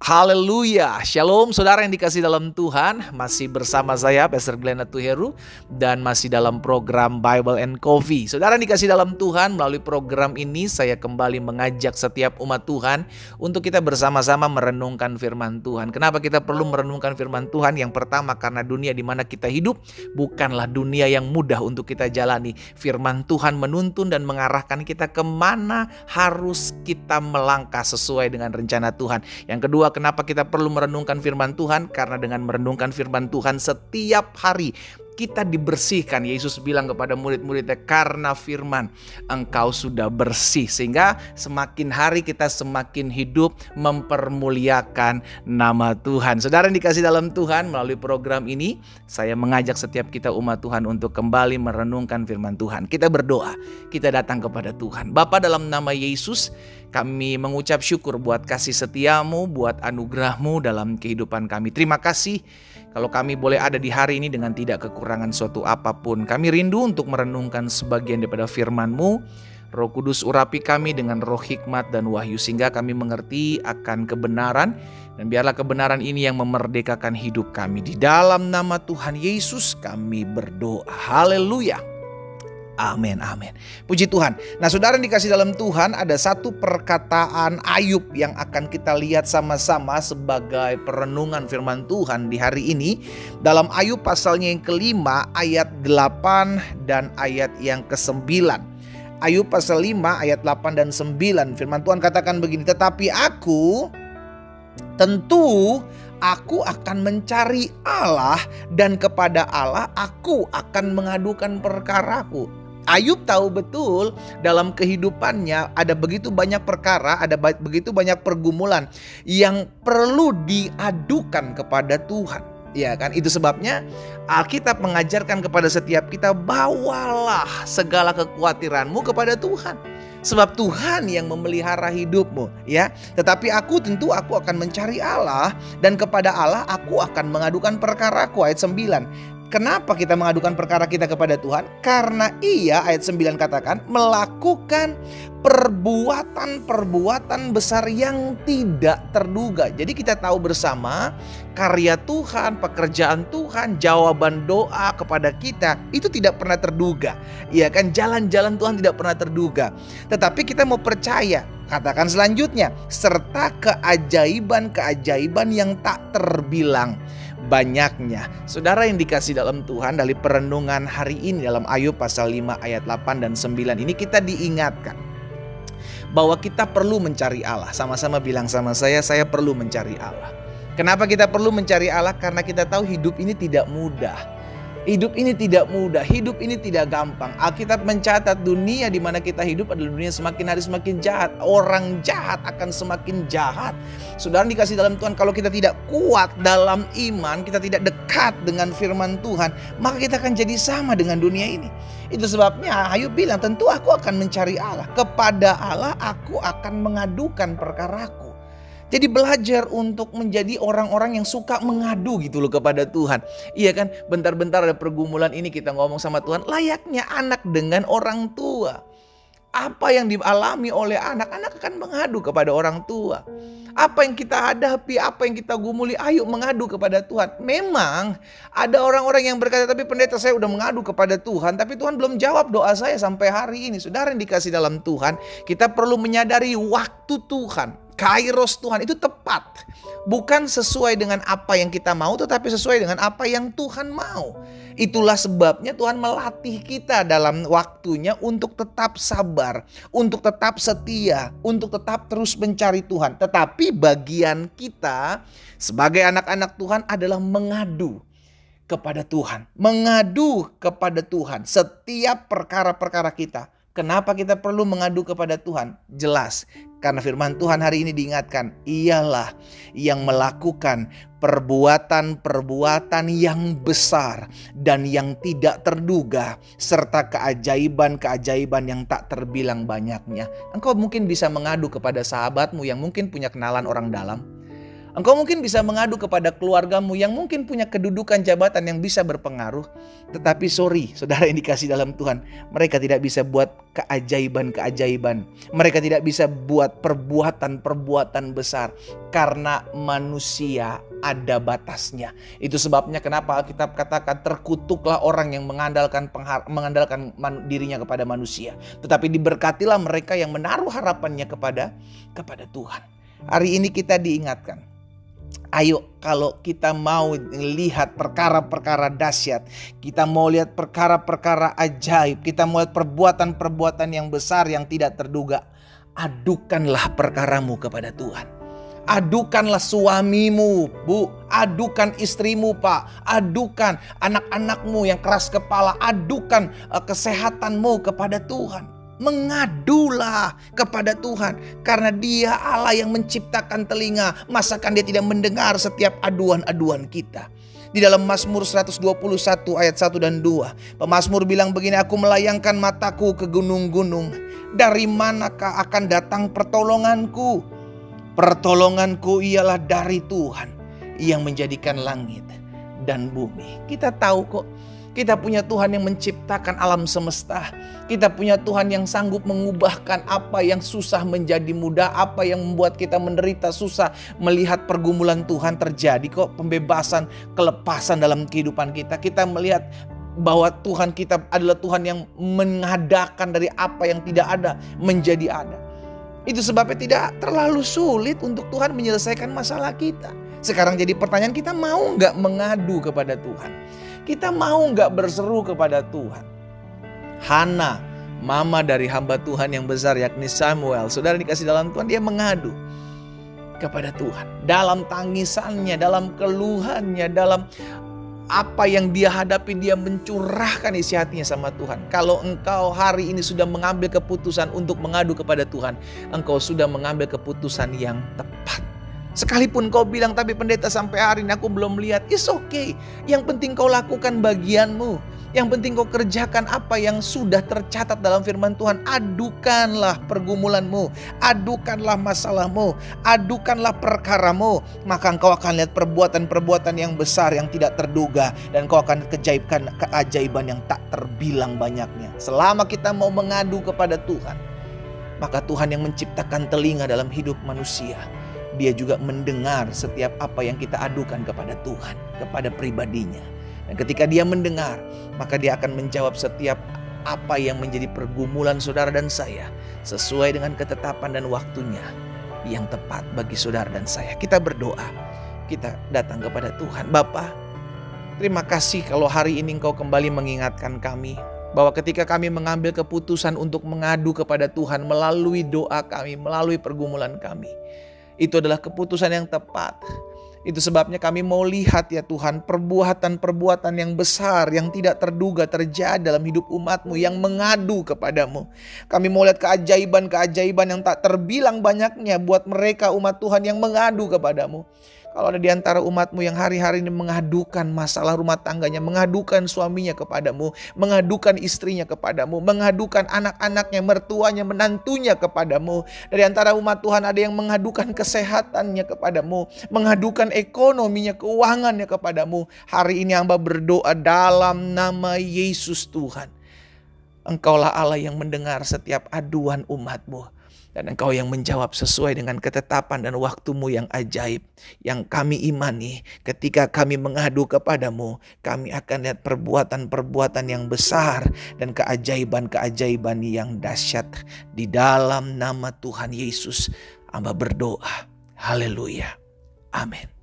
Haleluya, Shalom saudara yang dikasih dalam Tuhan. Masih bersama saya Pastor Glenn Natuheru dan masih dalam program Bible and Coffee. Saudara yang dikasih dalam Tuhan, melalui program ini saya kembali mengajak setiap umat Tuhan untuk kita bersama-sama merenungkan firman Tuhan. Kenapa kita perlu merenungkan firman Tuhan? Yang pertama, karena dunia di mana kita hidup bukanlah dunia yang mudah untuk kita jalani. Firman Tuhan menuntun dan mengarahkan kita kemana harus kita melangkah sesuai dengan rencana Tuhan. Yang kedua, kenapa kita perlu merenungkan firman Tuhan? Karena dengan merenungkan firman Tuhan setiap hari kita dibersihkan. Yesus bilang kepada murid-muridnya, karena firman engkau sudah bersih. Sehingga semakin hari kita semakin hidup mempermuliakan nama Tuhan. Saudara yang dikasih dalam Tuhan, melalui program ini saya mengajak setiap kita umat Tuhan untuk kembali merenungkan firman Tuhan. Kita berdoa, kita datang kepada Tuhan. Bapa, dalam nama Yesus kami mengucap syukur buat kasih setiamu, buat anugerahmu dalam kehidupan kami. Terima kasih kalau kami boleh ada di hari ini dengan tidak kekurangan suatu apapun. Kami rindu untuk merenungkan sebagian daripada firman-Mu. Roh Kudus urapi kami dengan roh hikmat dan wahyu sehingga kami mengerti akan kebenaran. Dan biarlah kebenaran ini yang memerdekakan hidup kami. Di dalam nama Tuhan Yesus kami berdoa. Haleluya. Amin, amin. Puji Tuhan. Nah, saudara yang dikasih dalam Tuhan, ada satu perkataan Ayub yang akan kita lihat sama-sama sebagai perenungan firman Tuhan di hari ini. Dalam Ayub pasalnya yang kelima, ayat 8 dan ayat yang ke-9. Ayub pasal 5 ayat 8 dan 9. Firman Tuhan katakan begini, tetapi aku akan mencari Allah, dan kepada Allah aku akan mengadukan perkaraku. Ayub tahu betul dalam kehidupannya ada begitu banyak perkara, ada begitu banyak pergumulan yang perlu diadukan kepada Tuhan. Ya kan, itu sebabnya Alkitab mengajarkan kepada setiap kita, bawalah segala kekhawatiranmu kepada Tuhan. Sebab Tuhan yang memelihara hidupmu, ya. Tetapi aku akan mencari Allah, dan kepada Allah aku akan mengadukan perkaraku. Ayat 9. Kenapa kita mengadukan perkara kita kepada Tuhan? Karena Ia, ayat 9 katakan, melakukan perbuatan-perbuatan besar yang tidak terduga. Jadi kita tahu bersama karya Tuhan, pekerjaan Tuhan, jawaban doa kepada kita itu tidak pernah terduga. Iya kan, jalan-jalan Tuhan tidak pernah terduga. Tetapi kita mau percaya, katakan selanjutnya, serta keajaiban-keajaiban yang tak terbilang banyaknya. Saudara yang dikasih dalam Tuhan, dari perenungan hari ini dalam Ayub pasal 5 ayat 8 dan 9 ini kita diingatkan bahwa kita perlu mencari Allah. Sama-sama bilang sama saya perlu mencari Allah. Kenapa kita perlu mencari Allah? Karena kita tahu hidup ini tidak mudah. Hidup ini tidak mudah, hidup ini tidak gampang. Alkitab mencatat dunia di mana kita hidup adalah dunia semakin hari semakin jahat. Orang jahat akan semakin jahat. Saudara dikasih dalam Tuhan, kalau kita tidak kuat dalam iman, kita tidak dekat dengan firman Tuhan, maka kita akan jadi sama dengan dunia ini. Itu sebabnya Ayub bilang, tentu aku akan mencari Allah. Kepada Allah aku akan mengadukan perkaraku. Jadi belajar untuk menjadi orang-orang yang suka mengadu gitu loh kepada Tuhan. Iya kan, bentar-bentar ada pergumulan ini kita ngomong sama Tuhan. Layaknya anak dengan orang tua. Apa yang dialami oleh anak akan mengadu kepada orang tua. Apa yang kita hadapi, apa yang kita gumuli, ayo mengadu kepada Tuhan. Memang ada orang-orang yang berkata, tapi pendeta saya udah mengadu kepada Tuhan, tapi Tuhan belum jawab doa saya sampai hari ini. Saudara yang dikasih dalam Tuhan, kita perlu menyadari waktu Tuhan, Kairos Tuhan itu tepat. Bukan sesuai dengan apa yang kita mau, tetapi sesuai dengan apa yang Tuhan mau. Itulah sebabnya Tuhan melatih kita dalam waktunya untuk tetap sabar, untuk tetap setia, untuk tetap terus mencari Tuhan. Tetapi bagian kita sebagai anak-anak Tuhan adalah mengadu kepada Tuhan. Mengadu kepada Tuhan setiap perkara-perkara kita. Kenapa kita perlu mengadu kepada Tuhan? Jelas, karena firman Tuhan hari ini diingatkan, Ialah yang melakukan perbuatan-perbuatan yang besar dan yang tidak terduga, serta keajaiban-keajaiban yang tak terbilang banyaknya. Engkau mungkin bisa mengadu kepada sahabatmu yang mungkin punya kenalan orang dalam. Engkau mungkin bisa mengadu kepada keluargamu yang mungkin punya kedudukan jabatan yang bisa berpengaruh. Tetapi sorry, saudara yang dikasih dalam Tuhan, mereka tidak bisa buat keajaiban-keajaiban. Mereka tidak bisa buat perbuatan-perbuatan besar. Karena manusia ada batasnya. Itu sebabnya kenapa Alkitab katakan terkutuklah orang yang mengandalkan dirinya kepada manusia. Tetapi diberkatilah mereka yang menaruh harapannya kepada Tuhan. Hari ini kita diingatkan. Ayo, kalau kita mau lihat perkara-perkara dahsyat, kita mau lihat perkara-perkara ajaib, kita mau lihat perbuatan-perbuatan yang besar yang tidak terduga, adukanlah perkaramu kepada Tuhan. Adukanlah suamimu, Bu. Adukan istrimu, Pak. Adukan anak-anakmu yang keras kepala. Adukan kesehatanmu kepada Tuhan. Mengadulah kepada Tuhan, karena Dia Allah yang menciptakan telinga. Masakan Dia tidak mendengar setiap aduan-aduan kita? Di dalam Mazmur 121 ayat 1 dan 2, pemazmur bilang begini, aku melayangkan mataku ke gunung-gunung. Dari manakah akan datang pertolonganku? Pertolonganku ialah dari Tuhan yang menjadikan langit dan bumi. Kita tahu kok, kita punya Tuhan yang menciptakan alam semesta. Kita punya Tuhan yang sanggup mengubahkan apa yang susah menjadi mudah. Apa yang membuat kita menderita susah. Melihat pergumulan Tuhan terjadi kok. Pembebasan, kelepasan dalam kehidupan kita. Kita melihat bahwa Tuhan kita adalah Tuhan yang mengadakan dari apa yang tidak ada menjadi ada. Itu sebabnya tidak terlalu sulit untuk Tuhan menyelesaikan masalah kita. Sekarang jadi pertanyaan, kita mau nggak mengadu kepada Tuhan? Kita mau nggak berseru kepada Tuhan? Hana, mama dari hamba Tuhan yang besar yakni Samuel, saudara dikasih dalam Tuhan, dia mengadu kepada Tuhan. Dalam tangisannya, dalam keluhannya, dalam apa yang dia hadapi, dia mencurahkan isi hatinya sama Tuhan. Kalau engkau hari ini sudah mengambil keputusan untuk mengadu kepada Tuhan, engkau sudah mengambil keputusan yang tepat. Sekalipun kau bilang, tapi pendeta sampai hari ini aku belum lihat. It's okay. Yang penting kau lakukan bagianmu. Yang penting kau kerjakan apa yang sudah tercatat dalam firman Tuhan. Adukanlah pergumulanmu. Adukanlah masalahmu. Adukanlah perkaramu. Maka engkau akan lihat perbuatan-perbuatan yang besar yang tidak terduga. Dan kau akan keajaiban yang tak terbilang banyaknya. Selama kita mau mengadu kepada Tuhan, maka Tuhan yang menciptakan telinga dalam hidup manusia, Dia juga mendengar setiap apa yang kita adukan kepada Tuhan, kepada pribadinya. Dan ketika Dia mendengar, maka Dia akan menjawab setiap apa yang menjadi pergumulan saudara dan saya, sesuai dengan ketetapan dan waktunya yang tepat bagi saudara dan saya. Kita berdoa, kita datang kepada Tuhan. Bapa, terima kasih kalau hari ini Engkau kembali mengingatkan kami bahwa ketika kami mengambil keputusan untuk mengadu kepada Tuhan melalui doa kami, melalui pergumulan kami, itu adalah keputusan yang tepat. Itu sebabnya kami mau lihat ya Tuhan, perbuatan-perbuatan yang besar yang tidak terduga terjadi dalam hidup umat-Mu yang mengadu kepadamu. Kami mau lihat keajaiban-keajaiban yang tak terbilang banyaknya buat mereka umat Tuhan yang mengadu kepadamu. Kalau ada di antara umat-Mu yang hari-hari ini mengadukan masalah rumah tangganya, mengadukan suaminya kepadamu, mengadukan istrinya kepadamu, mengadukan anak-anaknya, mertuanya, menantunya kepadamu. Dari antara umat Tuhan ada yang mengadukan kesehatannya kepadamu, mengadukan ekonominya, keuangannya kepadamu. Hari ini hamba berdoa dalam nama Yesus Tuhan. Engkaulah Allah yang mendengar setiap aduan umat-Mu. Dan Engkau yang menjawab sesuai dengan ketetapan dan waktu-Mu yang ajaib. Yang kami imani ketika kami mengadu kepadamu, kami akan lihat perbuatan-perbuatan yang besar dan keajaiban-keajaiban yang dahsyat. Di dalam nama Tuhan Yesus, hamba berdoa. Haleluya. Amin.